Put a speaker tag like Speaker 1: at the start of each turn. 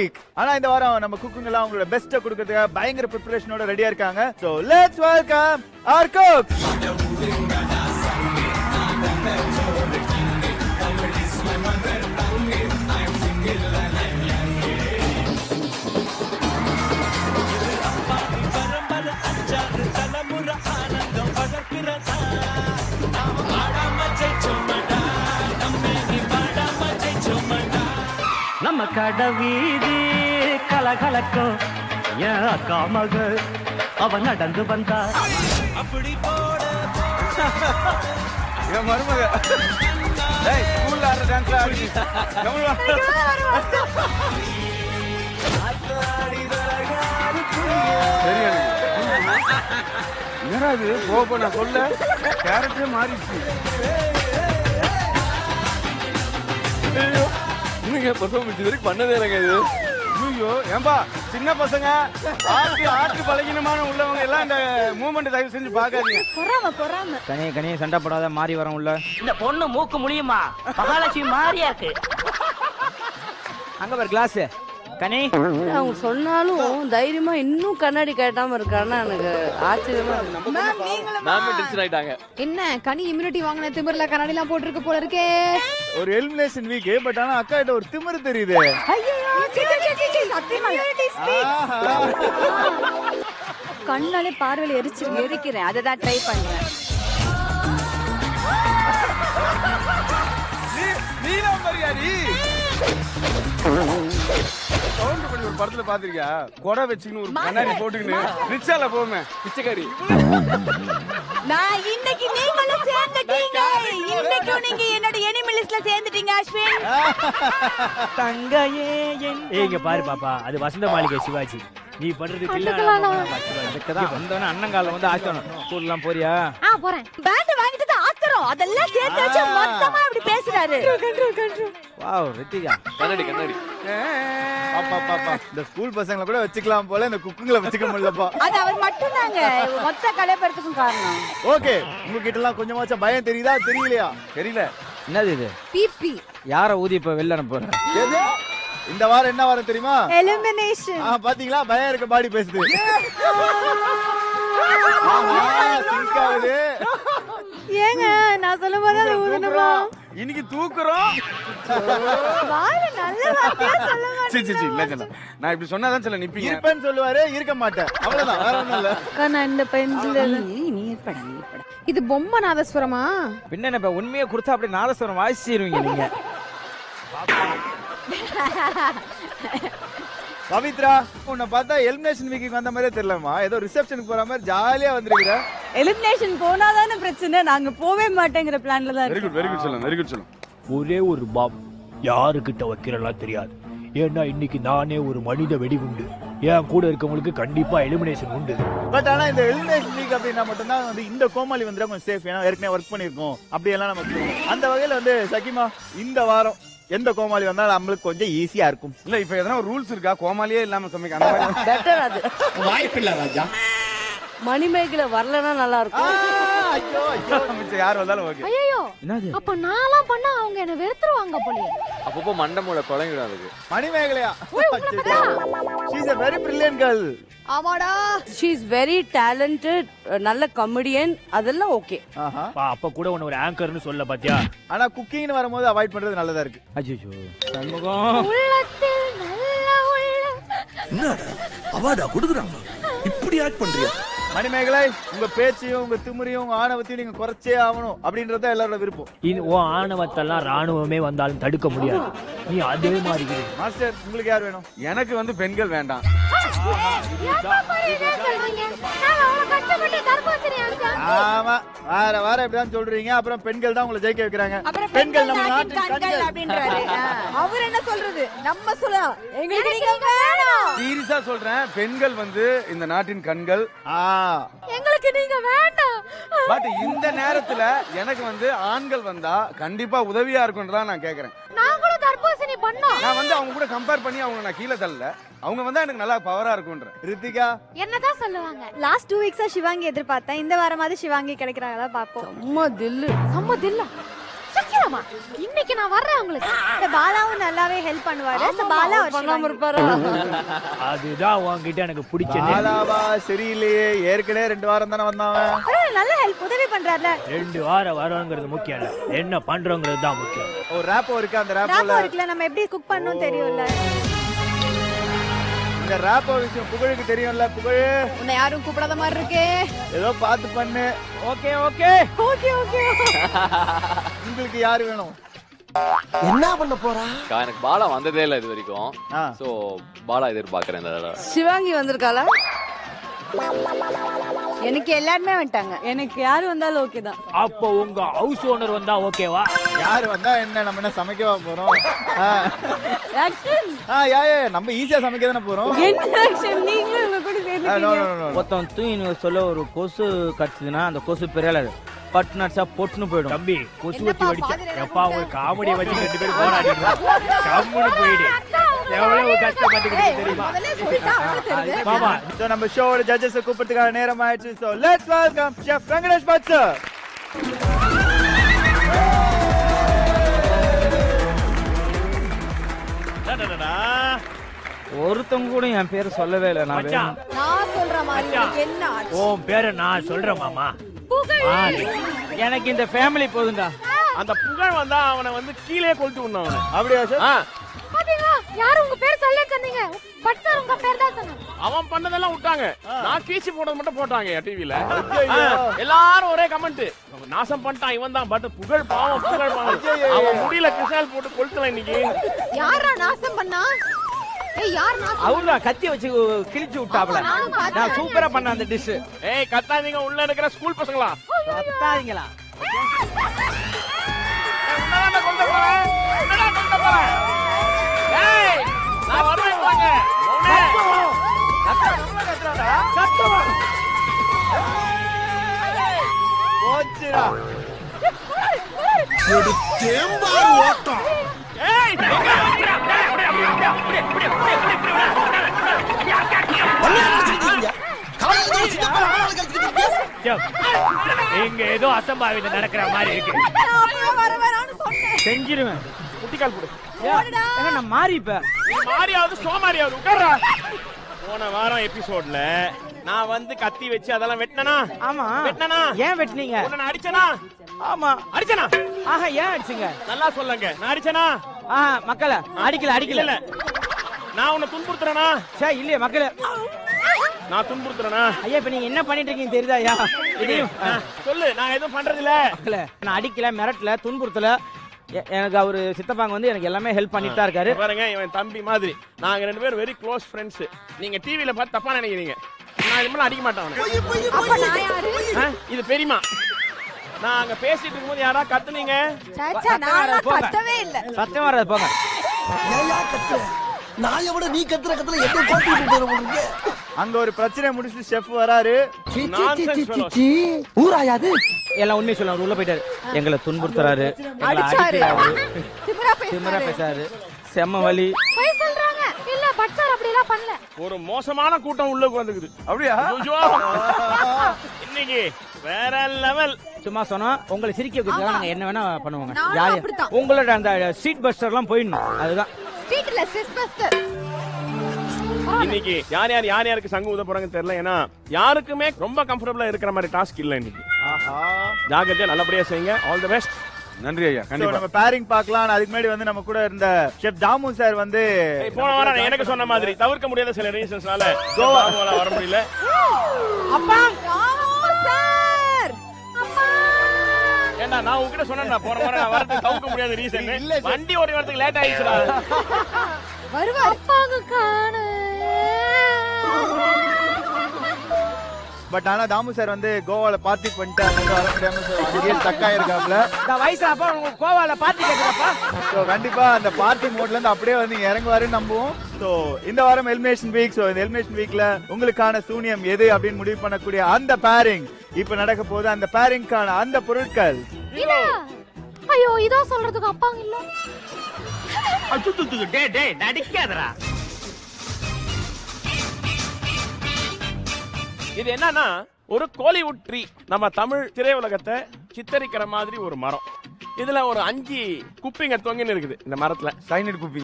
Speaker 1: Week. ஆனா இந்த வாரம் நம்ம குக்குங்க எல்லாம் அவங்களோட பெஸ்ட்டை கொடுக்கறதுக்கு பயங்கர ப்ரிப்பரேஷனோட ரெடியா இருக்காங்க. So let's welcome our cooks.
Speaker 2: நம்ம கடவீதி கலகலக்கும் என் அக்கா மகள் அவன் நடந்து வந்தா அப்படி போட
Speaker 1: என் மருமக ஸ்கூல்ல ஆடுற டான்ஸ்ல ஆடி என்னடா இது போக நான் சொல்ல கேரக்டரே மாறிடுச்சு.
Speaker 3: இன்னுங்க பெர்ஃபார்மன்ஸ் வரைக்கும் பண்ணதே இல்லைங்க இது.
Speaker 1: ஐயோ ஏம்பா சின்ன பசங்க ஆட்டு பழகினமான உள்ளவங்க எல்லாம் இந்த மூமெண்ட் தயவு செஞ்சு பாக்காதீங்க.
Speaker 4: கனிய சண்டை போடாத மாறி வரோம் உள்ள.
Speaker 2: இந்த பொண்ணு மூக்கு முடியுமா மகாலட்சுமி மாறியா இருக்கு.
Speaker 4: அங்க ஒரு கிளாஸ் கனி.
Speaker 5: அவங்க சொன்னாலும் தைரியமா இன்னும் கண்ணாடி கேட்டாம இருக்கான்னா எனக்கு ஆச்சரியமா இருக்கு.
Speaker 3: மேம் டென்ஷன் ஆயிட்டாங்க.
Speaker 6: என்ன கனி இம்யூனிட்டி வாங்கின திமிர்ல கண்ணாடி எல்லாம் போட்டுருக்கு போல இருக்கே.
Speaker 1: ஒரு எலிமினேஷன் வீக் பட் ஆனா அக்கா கிட்ட ஒரு திமிரு தெரியுது.
Speaker 6: கண்ணாலே பார்வையில எரிக்கிறேன் அதை தான் ட்ரை பண்றேன்.
Speaker 1: நீலாம் மரியாதி ஒரு படத்துல பாத்திருக்கியா கொடை வச்சுக்கின்னு ஒரு கண்ணாடி போட்டுக்கின்னு ரிக்ஷால போமே பிச்சைக்காரி.
Speaker 6: நான் இன்னைக்கு நீங்களும் சேர்ந்துட்டீங்க. இன்னைக்கு நீங்க என்னோட எனிமி லிஸ்ட்ல சேர்ந்துட்டீங்க அஸ்வின்.
Speaker 4: தங்கையே இங்க பாரு பாப்பா அது வசந்த மாளிகை சிவாஜி. நீ பண்றது இதுக்குதான் வந்தவன அண்ணங்கால வந்து ஆச்சணும். ஸ்கூல்லாம் போறியா?
Speaker 6: போறேன். பேண்ட் வாங்கிட்டு தான் ஆத்துறோம். அதெல்லாம் சேர்த்து வச்சு மொத்தமா அப்படி பேசுறாரு.
Speaker 4: வாவ் ரித்திகா
Speaker 3: கண்ணாடி
Speaker 1: பாப்பா இந்த ஸ்கூல் பசங்களை கூட வச்சுக்கலாம் போல இந்த குக்குங்களை வச்சுக்க முடியலப்பா.
Speaker 6: அது அவர் மட்டும் தாங்க மொத்த கலைப்பறதுக்கும் காரணம்.
Speaker 1: ஓகே உங்ககிட்ட எல்லாம் கொஞ்சமாச்சும் பயம் தெரியுதா தெரியலையா? தெரியல.
Speaker 4: என்னது இது?
Speaker 6: பிபி
Speaker 4: யார ஊதி இப்ப வெளில அனுப்புற?
Speaker 1: இந்த வாரம் என்ன வாரம் தெரியுமா?
Speaker 6: எலிமினேஷன்.
Speaker 1: பாத்தீங்களா பயம் இருக்க பாடி பேசுது.
Speaker 6: ஏங்க நான் சொல்லும்போது அது ஊதணுமா?
Speaker 1: இன்னைக்கு தூக்குறோம்.
Speaker 6: வாயில நல்ல வார்த்தையா சொல்லுங்க.
Speaker 1: நான் இப்படி சொன்னாதான் சொல்ல நிப்பீங்க. இருப்பேன்னு சொல்லுவாரு இருக்க மாட்டேன் அவ்வளவுதான் வேற ஒண்ணும் இல்ல.
Speaker 6: நான் இந்த பென்சில் நீ ஏற்பட இது பொம்மை நாதஸ்வரமா?
Speaker 4: பின்ன இப்ப உண்மையை கொடுத்தா அப்படி நாதஸ்வரம் வாசிச்சிருவீங்க நீங்க.
Speaker 1: பவித்ரா உன்னை பார்த்தா எலிமினேஷன் வீக்குக்கு வந்த மாதிரியே தெரியலமா. ஏதோ ரிசப்ஷனுக்கு போற மாதிரி ஜாலியா வந்திருக்கிற.
Speaker 5: எலிமினேஷன் போனாதானே பிரச்சனை. நாங்க போவே மாட்டேங்கிற பிளான்ல தான்
Speaker 1: வெரி குட் சொல்லலாம் வெரி குட் சொல்லலாம்.
Speaker 7: ஒரே ஒரு பாம் யாருக்கிட்ட வைக்கிறலாம் தெரியாது. ஏன்னா இன்னைக்கு நானே ஒரு மனித வெடிகுண்டு. என் கூட இருக்கவங்களுக்கு கண்டிப்பா எலிமினேஷன் உண்டு.
Speaker 1: பட் ஆனா இந்த எலிமினேஷன் வீக் அப்படின்னா மட்டும்தான் வந்து இந்த கோமாளி வந்து கொஞ்சம் சேஃப். ஏன்னா ஏற்கனவே ஒர்க் பண்ணிருக்கோம் அப்படி எல்லாம் நமக்கு அந்த வகையில வந்து சகிமா இந்த வாரம் எந்த கோமாளி வந்தாலும் நம்மளுக்கு கொஞ்சம் ஈஸியா இருக்கும். இல்ல இப்ப எதனா ரூல்ஸ் இருக்கா கோமாளியே இல்லாம சமைக்க? அந்த மாதிரி
Speaker 5: பெட்டர் அது.
Speaker 4: வாய்ப்பில்லை ராஜா.
Speaker 5: மணிமேகலை வரலன்னா நல்லா இருக்கும்.
Speaker 1: ஐயோ மிச்சம் யார் வந்தாலும் ஓகே.
Speaker 6: ஐயோ
Speaker 4: என்னது?
Speaker 6: அப்ப நான்லாம் பண்ணா அவங்க என்ன வெறுத்துருவாங்க போலயே.
Speaker 3: அப்பப்போ மண்டமோட குழங்கிடும் அதுக்கு.
Speaker 1: மணிமேகலையா? she is a very brilliant girl.
Speaker 6: ஆமாடா.
Speaker 5: she is very talented. நல்ல கமெடியன் அதெல்லாம் ஓகே.
Speaker 7: அப்ப கூட உன்ன ஒரு ஆங்கர்னு சொல்ல பாத்தியா.
Speaker 1: ஆனா குக்கிங்னு வரும்போது அவாய்ட் பண்றது நல்லதா இருக்கு.
Speaker 4: அச்சோ சண்முகம்
Speaker 6: உள்ளத்தில் நல்ல உள்ளம்.
Speaker 8: என்னடா அவார்டா கொடுக்குறாங்க இப்படி ஆக்ட் பண்றியா?
Speaker 1: மணிமேகலை உங்க பேச்சையும் உங்க திமிரையும் உங்க ஆணவத்தையும் நீங்க குறைச்சே ஆகணும் அப்படின்றத எல்லாரோட விருப்பம்.
Speaker 7: உன் ஆணவத்தெல்லாம் ராணுவமே வந்தாலும் தடுக்க முடியாது. நீ அதே மாதிரி
Speaker 1: மாஸ்டர் உங்களுக்கு யார் வேணும்? எனக்கு வந்து பெண்கள் வேண்டாம். ஆமா வார இப்படிதான் சொல்றீங்க. அப்புறம் பெண்கள் தான் உங்களை ஜெயிக்க வைக்கிறாங்க. பெண்கள் நம்ம நாட்டின் கண்கள்
Speaker 6: அப்படின்றாரு. அவர் என்ன சொல்றது? நம்ம சொல்லலாம் எங்களுக்கு நீங்க வேணும்.
Speaker 1: சீரியஸா சொல்றேன் பெண்கள் வந்து இந்த நாட்டின் கண்கள்.
Speaker 6: எங்களுக்கு நீங்க வேண்டாம்.
Speaker 1: பட் இந்த நேரத்துல எனக்கு வந்து ஆண்கள் வந்தா கண்டிப்பா உதவியா இருக்கும்ன்றதா நான் கேக்குறேன்.
Speaker 6: நாங்களும் தர்பூசணி பண்ணோம்.
Speaker 1: நான் வந்து அவங்க கூட கம்பேர் பண்ணி அவங்க நான் கீழே தள்ளல. அவங்க வந்தா எனக்கு நல்லா பவரா இருக்கும்ன்ற. ரித்திகா
Speaker 6: என்னதான் சொல்லுவாங்க? லாஸ்ட் 2 வீக்ஸா சிவாங்கி எதிர்பார்த்தேன். இந்த வாரமாவது சிவாங்கி கிடைக்கிறாங்களா பாப்போம்.
Speaker 5: செம்ம தில்லு.
Speaker 6: செம்ம தில்லா. சக்கியா
Speaker 9: வேண்டாமா? இன்னைக்கு நான் வர்றேன் உங்களுக்கு.
Speaker 6: பாலாவும் நல்லாவே ஹெல்ப் பண்ணுவாரு. பாலா
Speaker 5: பண்ணாம இருப்பாரா?
Speaker 7: அதுதான் உன்கிட்ட எனக்கு பிடிச்ச
Speaker 1: பாலாவா சரியில்லையே, ஏற்கனவே 2 வாரம் தானே வந்தாங்க.
Speaker 6: நல்ல ஹெல்ப் உதவி பண்றாருல.
Speaker 7: 2 வாரம் வரோங்கிறது முக்கியம் இல்ல, என்ன பண்றோங்கிறது தான் முக்கியம்.
Speaker 1: ஒரு ராப்போ இருக்கு, அந்த
Speaker 6: ராப்போ
Speaker 1: ராப்போல
Speaker 6: இருக்குல, நம்ம எப்படி குக் பண்ணனும் தெரியும்ல.
Speaker 1: இந்த ராப்போ விஷயம் புகழுக்கு தெரியும்ல. புகழ்
Speaker 6: உன்னை யாரும் கூப்பிடாத மாதிரி இருக்கே.
Speaker 1: ஏதோ பார்த்து பண்ணு.
Speaker 4: Okay okay
Speaker 6: okay okay.
Speaker 1: உங்களுக்கு யாரு வேணும்?
Speaker 8: என்ன பண்ண போறா?
Speaker 3: எனக்கு பாலா வந்ததே இல்ல இது வரைக்கும்.
Speaker 1: ஆ.
Speaker 3: சோ பாலா எதிர்பார்க்கறேன் இந்த தடவை.
Speaker 5: சிவாங்கி வந்திருக்காளா?
Speaker 6: எனக்கு எல்லாருமே வந்துட்டாங்க. எனக்கு யாரு வந்தாலும் ஓகே தான்.
Speaker 7: அப்போ உங்க ஹவுஸ் ஓனர் வந்தா ஓகேவா?
Speaker 1: யாரு வந்தா என்ன, நம்ம என்ன சமைக்கவா போறோம்?
Speaker 6: ஆக்ஷன்.
Speaker 1: நம்ம ஈஸியா சமைக்க தானே போறோம்.
Speaker 6: என்ன ஆக்ஷன்? நீங்களும் உங்க கூட சேர்ந்துட்டீங்க.
Speaker 4: மொத்தம் தூயின்னு சொல்ல ஒரு கொசு கடிச்சதுன்னா அந்த கொசு பெரிய பட்னட்ஸா பொட்டுன்னு போயிடும்.
Speaker 7: தம்பி கொசு வச்சு வடிச்ச எப்பா ஒரு காமெடியை வச்சு 2 பேரும் போராடிடுறா. கம்முன்னு போயிடு. எவ்வளவு கஷ்டப்பட்டுக்கிட்டு தெரியுமா?
Speaker 6: முதல்ல சொல்லிட்டா அவங்களுக்கு தெரியுது.
Speaker 7: மாமா
Speaker 1: சோ நம்ம ஷோவோட ஜட்ஜஸ் கூப்பிடுறதுக்கான நேரம் ஆயிடுச்சு. So let's welcome chef Venkatesh but sir.
Speaker 4: ஒருத்தவங்க கூட என் பேரை சொல்லவே இல்லை.
Speaker 7: மச்சான்,
Speaker 6: நான் சொல்ற மாதிரி உனக்கு என்ன ஆச்சு?
Speaker 7: உன் பேரை நான் சொல்றேன் மாமா.
Speaker 4: எனக்கு இந்த ஃபேமிலி போதுண்டா.
Speaker 10: அந்த புகழ் வந்தா அவனை வந்து கீழே கொளுத்தி விடணும் அவனை.
Speaker 1: அப்படியா சார்?
Speaker 9: பாத்தீங்களா? யாரும் உங்க பேர் சொல்ல சொன்னீங்க. பட் சார் உங்க பேர் தான் சொன்னாங்க.
Speaker 10: அவன் பண்ணதெல்லாம் விட்டாங்க, நான் கீச்சு போட்டது மட்டும் போட்டாங்க டிவில. எல்லாரும் ஒரே கமெண்ட், நாசம் பண்ணிட்டான் இவன் தான். பட் புகழ் பாவம், புகழ் பாவம். அவன் முடியல கிருஷ்ணால் போட்டு கொளுத்தலாம் இன்னைக்கு.
Speaker 6: யாரா நாசம் பண்ணா? ஏய் யார் நாசம்?
Speaker 4: அவங்க கத்தி வச்சு கிழிச்சு விட்டாப்ல. நான் சூப்பரா பண்ண அந்த டிஷ்.
Speaker 10: ஏய் கத்தாதீங்க, உள்ள இருக்கிற ஸ்கூல் பசங்களா
Speaker 4: கத்தாதீங்களா?
Speaker 10: உன்னதான் கொண்டு போறேன், உன்னதான் கொண்டு போறேன். ஏய் நான் வருவேன் வாங்க.
Speaker 1: போச்சுடா.
Speaker 8: தேம்பார் ஓட்டம்.
Speaker 10: ஏய்
Speaker 7: இங்க ஏதோ அசம்பாவிதம் நடக்கிற மாதிரி இருக்கு.
Speaker 4: செஞ்சிருவேன்.
Speaker 10: குட்டிக்கால் கொடு.
Speaker 4: ஏன்னா நான் மாறிப்பேன்.
Speaker 10: நீ மாறியாவது சோமாரியாவது உட்கார்றா. போன வாரம் எபிசோட்ல நான் வந்து கத்தி வச்சு அதெல்லாம் வெட்டினா.
Speaker 4: ஆமா
Speaker 10: வெட்டினா.
Speaker 4: ஏன் வெட்டினீங்க?
Speaker 10: உன்னை நான் அடிச்சனா?
Speaker 4: ஆமா
Speaker 10: அடிச்சனா?
Speaker 4: ஆஹா ஏன் அடிச்சீங்க?
Speaker 10: நல்லா சொல்லுங்க, நான் அடிச்சனா?
Speaker 4: ஆஹா மக்கள அடிக்கல
Speaker 10: இல்ல நான் உன்னை துன்புறுத்துறேனா?
Speaker 4: சே இல்லையே மக்கள
Speaker 10: நான் துன்புறுத்துறேனா?
Speaker 4: ஐயா இப்ப நீங்க என்ன பண்ணிட்டு இருக்கீங்க தெரியுதா? ஐயா இதையும்
Speaker 10: சொல்லு, நான் எதுவும் பண்றது இல்ல.
Speaker 4: மக்கள நான் அடிக்கல, மிரட்டல, துன்புறுத்தல. எனக்கு அவரு சித்தப்பாங்க வந்து எனக்கு எல்லாமே ஹெல்ப் பண்ணிட்டு தான் இருக்காரு.
Speaker 10: பாருங்க இவன் தம்பி மாதிரி, நாங்க 2 பேரும் வெரி க்ளோஸ் ஃப்ரெண்ட்ஸ். நீங்க டிவில பார்த்து தப்பா நினைக்கிறீங்க. நான் இது மாதிரி அடிக்க மாட்டேன் அவனை.
Speaker 6: அப்ப நான் யாரு?
Speaker 10: இது பெரியமா. நான் அங்க பேசிட்டு இருக்கும்போது யாரா கத்துனீங்க?
Speaker 6: சாச்சா நான் கத்தவே இல்ல.
Speaker 4: சத்தம் வராது போங்க.
Speaker 8: ஏயா கத்துற? நான் எவட நீ கத்துற கத்துல எங்க கோட்டி விட்டு போறீங்க?
Speaker 1: அங்க ஒரு பிரச்சனை முடிச்சு செஃப் வராரு.
Speaker 8: ஊராயாது
Speaker 4: எல்லாம் உண்மை சொல்ல உள்ள போயிட்டாரு. எங்களை துன்புறுத்துறாரு,
Speaker 6: அடிச்சாரு,
Speaker 4: திமிரா பேசாரு, செம்ம வலி.
Speaker 9: போய் சொல்றாங்க. இல்ல பட் சார் அப்படி எல்லாம் பண்ணல.
Speaker 10: ஒரு மோசமான கூட்டம் உள்ள வந்துக்குது.
Speaker 1: அப்படியா?
Speaker 10: இன்னைக்கு வேற லெவல்.
Speaker 4: சும்மா சொன்னா உங்களை சிரிக்க வைக்கிறதுக்காக நாங்க என்ன வேணா பண்ணுவோங்க.
Speaker 6: நானும்
Speaker 4: ஜாலியா
Speaker 6: அப்படித்தான்.
Speaker 4: உங்களோட அந்த ஸ்ட்ரீட் பஸ்டர்லாம் போயிடணும். அதுதான்
Speaker 6: ஸ்ட்ரீட்ல ஸ்ட்ரெஸ் பஸ்டர்.
Speaker 10: இன்னைக்கு யார் யாருக்கு சங்கு ஊத போறாங்கன்னு தெரியல. ஏன்னா யாருக்குமே ரொம்ப கம்ஃபர்டபுளா இருக்கிற மாதிரி டாஸ்க் இல்ல இன்னைக்கு. ஜாகிரதையா நல்லபடியா செய்யுங்க. All the best. நன்றி ஐயா. கண்டிப்பா
Speaker 1: நம்ம பேரிங் பார்க்கலாம். அதுக்கு முன்னாடி வந்து நம்ம கூட இருந்த செஃப் தாமு சார் வந்து
Speaker 10: போன வாரம் எனக்கு சொன்ன மாதிரி தவிர்க்க முடியாத சில ரீசன்ஸ்னால கோவால வர முடியல.
Speaker 6: அப்பா தாமு சார், அப்பா
Speaker 10: ஏண்டா நான் உங்ககிட்ட சொன்னேன்டா போன வாரம் நான் வரது தவிர்க்க முடியாத ரீசன். வண்டி ஓடி வரதுக்கு லேட் ஆயிடுச்சுடா.
Speaker 6: வருவார்.
Speaker 9: அப்பாங்க காணு.
Speaker 1: பட் ஆனா தாமு சார் வந்து கோவால பார்ட்டி பண்ணிட்டு அங்க வர முடியாம அங்கேயே ஸ்டக் ஆயிருக்காப்ல.
Speaker 4: இந்த வயசாப்பா உங்க கோவால பார்ட்டி கேக்குறப்பா.
Speaker 1: சோ கண்டிப்பா அந்த பார்ட்டி மோட்ல இருந்து அப்படியே வந்து இறங்குவாருன்னு நம்புவோம். சோ இந்த வாரம் எலிமினேஷன் வீக். சோ இந்த எலிமினேஷன் வீக்ல உங்களுக்கான சூனியம் எது அப்படின்னு முடிவு பண்ணக்கூடிய அந்த பேரிங் இப்ப நடக்க போகுது. அந்த பேரிங்கான அந்த பொருட்கள்
Speaker 9: ஐயோ இதோ சொல்றதுக்கு அப்பாங்க இல்ல.
Speaker 2: டேய் நடிக்காதடா.
Speaker 10: இது என்னன்னா ஒரு கோலிவுட் ட்ரீ. நம்ம தமிழ் திரையுலகத்தை சித்தரிக்கிற மாதிரி ஒரு மரம். இதுல ஒரு 5 குப்பிங்க தொங்கின்னு இருக்குது இந்த மரத்துல.
Speaker 1: சைனட் குப்பி